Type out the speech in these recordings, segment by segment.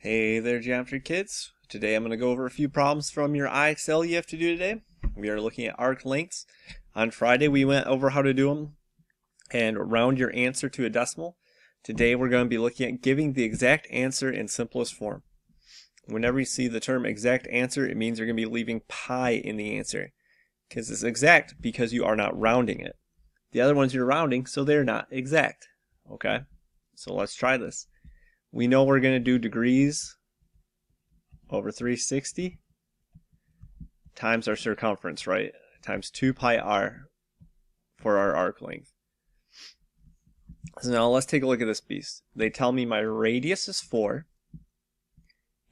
Hey there, geometry kids. Today I'm going to go over a few problems from your IXL you have to do today. We are looking at arc lengths. On Friday we went over how to do them and round your answer to a decimal. Today we're going to be looking at giving the exact answer in simplest form. Whenever you see the term exact answer, it means you're going to be leaving pi in the answer, because it's exact because you are not rounding it. The other ones you're rounding, so they're not exact. Okay, so let's try this. We know we're going to do degrees over 360 times our circumference, right? Times 2 pi r for our arc length. So now let's take a look at this beast. They tell me my radius is 4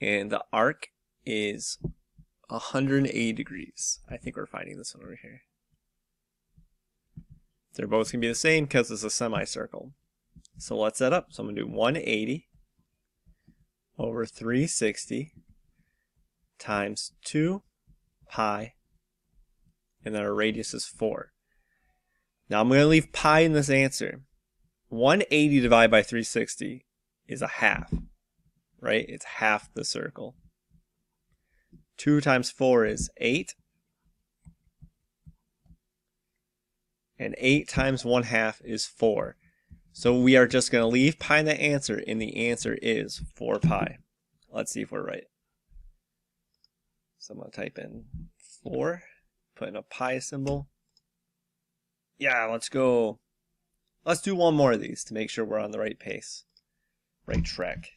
and the arc is 180 degrees. I think we're finding this one over here. They're both going to be the same because it's a semicircle. So let's set up. So I'm going to do 180 over 360 times 2 pi, and then our radius is 4. Now I'm going to leave pi in this answer. 180 divided by 360 is a half, right? It's half the circle. 2 times 4 is 8. And 8 times 1/2 is 4. So we are just going to leave pi in the answer, and the answer is 4 pi. Let's see if we're right. So I'm going to type in 4, put in a pi symbol. Yeah, let's go. Let's do one more of these to make sure we're on the right pace, right track.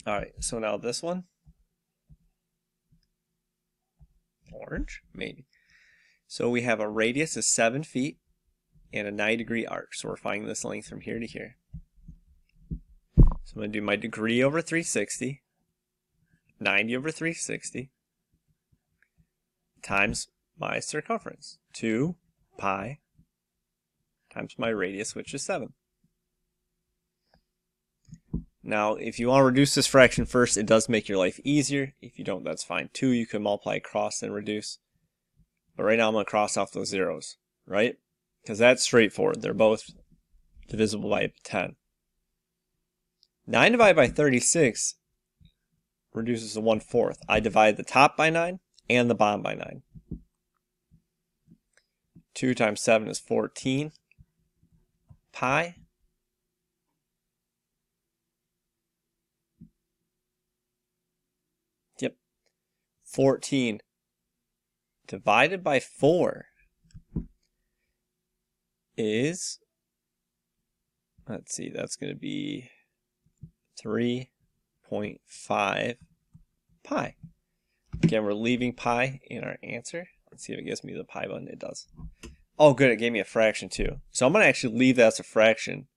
Alright, so now this one. Orange, maybe. So we have a radius of 7 feet and a 90-degree arc. So we're finding this length from here to here. So I'm going to do my degree over 360, 90 over 360, times my circumference, 2 pi, times my radius, which is 7. Now, if you want to reduce this fraction first, it does make your life easier. If you don't, that's fine too. You can multiply across and reduce. But right now I'm going to cross off those zeros, right? Because that's straightforward. They're both divisible by 10. 9 divided by 36 reduces to 1/4. I divide the top by 9 and the bottom by 9. 2 times 7 is 14 pi. Yep. 14 divided by 4 is, let's see, that's going to be 3.5 pi. Again, we're leaving pi in our answer. Let's see if it gives me the pi button. It does. Oh, good. It gave me a fraction too. So I'm going to actually leave that as a fraction.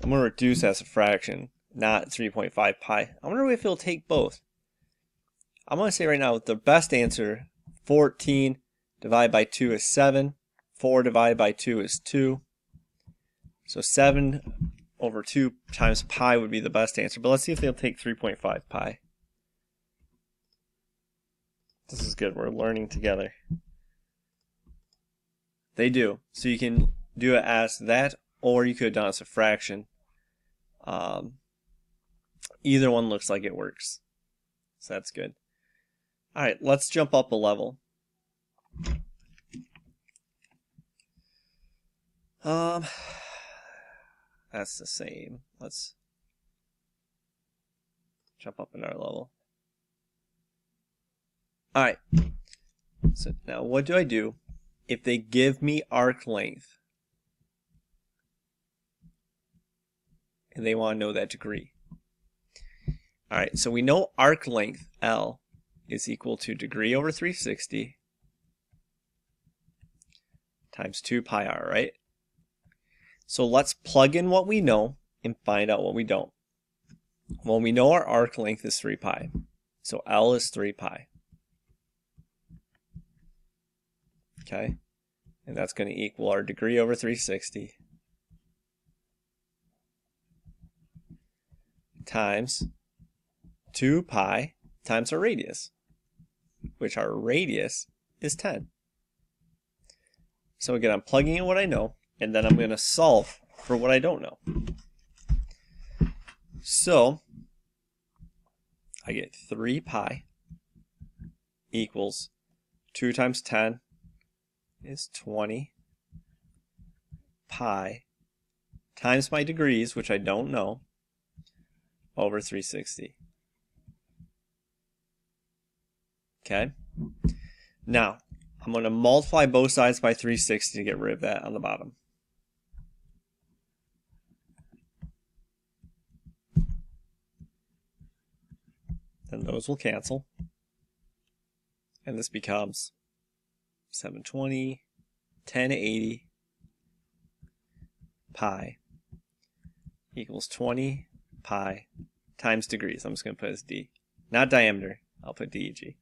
I'm going to reduce that as a fraction, not 3.5 pi. I wonder if it'll take both. I'm going to say right now the best answer, 14 divided by 2 is 7. 4 divided by 2 is 2. So 7 over 2 times pi would be the best answer. But let's see if they'll take 3.5 pi. This is good. We're learning together. They do. So you can do it as that, or you could have done it as a fraction. Either one looks like it works. So that's good. Alright, let's jump up a level. That's the same. Let's jump up another level. Alright, so now what do I do if they give me arc length and they want to know that degree? Alright, so we know arc length, L, is equal to degree over 360 times 2 pi r, right? So let's plug in what we know and find out what we don't. Well, we know our arc length is 3 pi. So L is 3 pi. Okay? And that's going to equal our degree over 360 times 2 pi times our radius, which our radius is 10. So again, I'm plugging in what I know, and then I'm going to solve for what I don't know. So I get 3 pi equals 2 times 10 is 20 pi times my degrees, which I don't know, over 360. Okay? Now, I'm going to multiply both sides by 360 to get rid of that on the bottom. Then those will cancel. And this becomes 720, 1080 pi equals 20 pi times degrees. I'm just going to put it as D. Not diameter. I'll put DEG.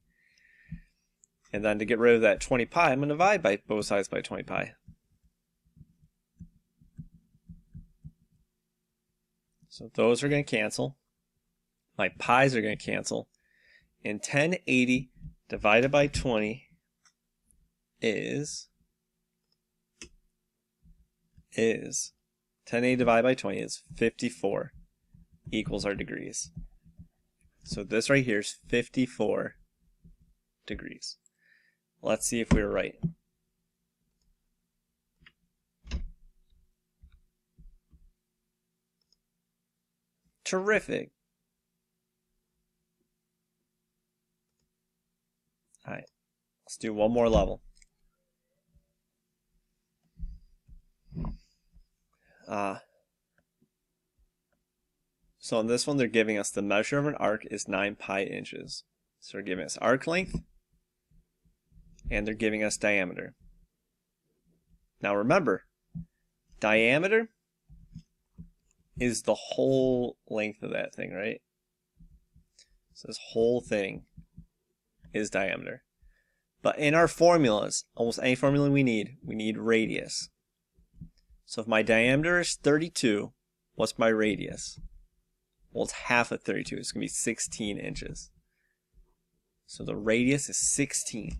And then to get rid of that 20 pi, I'm going to divide by both sides by 20 pi. So those are going to cancel. My pi's are going to cancel. And 1080 divided by 20 is 1080 divided by 20 is 54 equals our degrees. So this right here is 54 degrees. Let's see if we were right. Terrific. All right, let's do one more level. So in this one, they're giving us the measure of an arc is 9 pi inches. So they're giving us arc length, and they're giving us diameter. Now remember, diameter is the whole length of that thing, right? So this whole thing is diameter. But in our formulas, almost any formula we need radius. So if my diameter is 32, what's my radius? Well, it's half of 32. It's going to be 16 inches. So the radius is 16.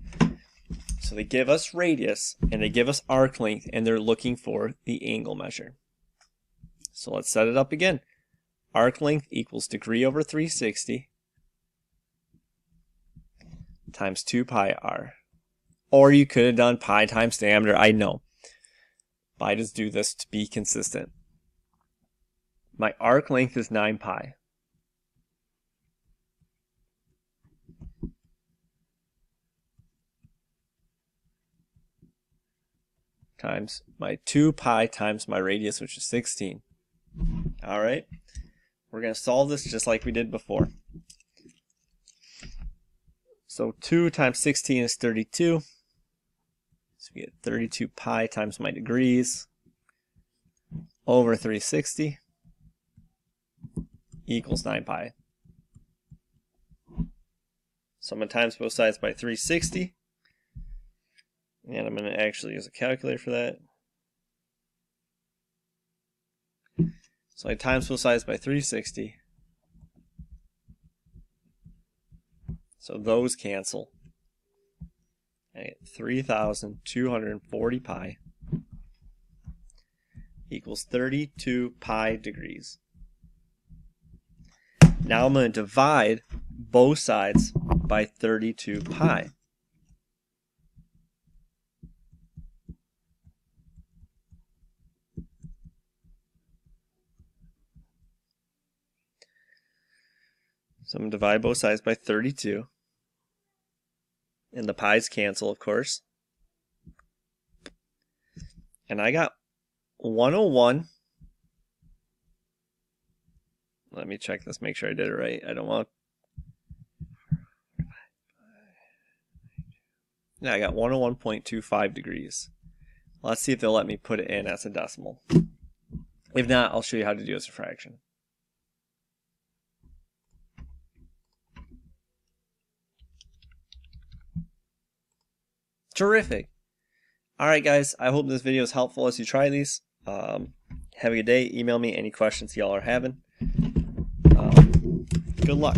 So they give us radius, and they give us arc length, and they're looking for the angle measure. So let's set it up again. Arc length equals degree over 360 times 2 pi r. Or you could have done pi times diameter, I know. But I just do this to be consistent. My arc length is 9 pi. Times my 2 pi times my radius, which is 16. Alright, we're going to solve this just like we did before. So 2 times 16 is 32. So we get 32 pi times my degrees over 360 equals 9 pi. So I'm going to times both sides by 360. And I'm going to actually use a calculator for that. So I times both sides by 360. So those cancel. I get 3,240 pi equals 32 pi degrees. Now I'm going to divide both sides by 32 pi. So I'm going to divide both sides by 32. And the pi's cancel, of course. And I got 101. Let me check this, make sure I did it right. I don't want... Yeah, I got 101.25 degrees. Let's see if they'll let me put it in as a decimal. If not, I'll show you how to do it as a fraction. Terrific. Alright guys, I hope this video is helpful as you try these. Have a good day. Email me any questions y'all are having. Good luck.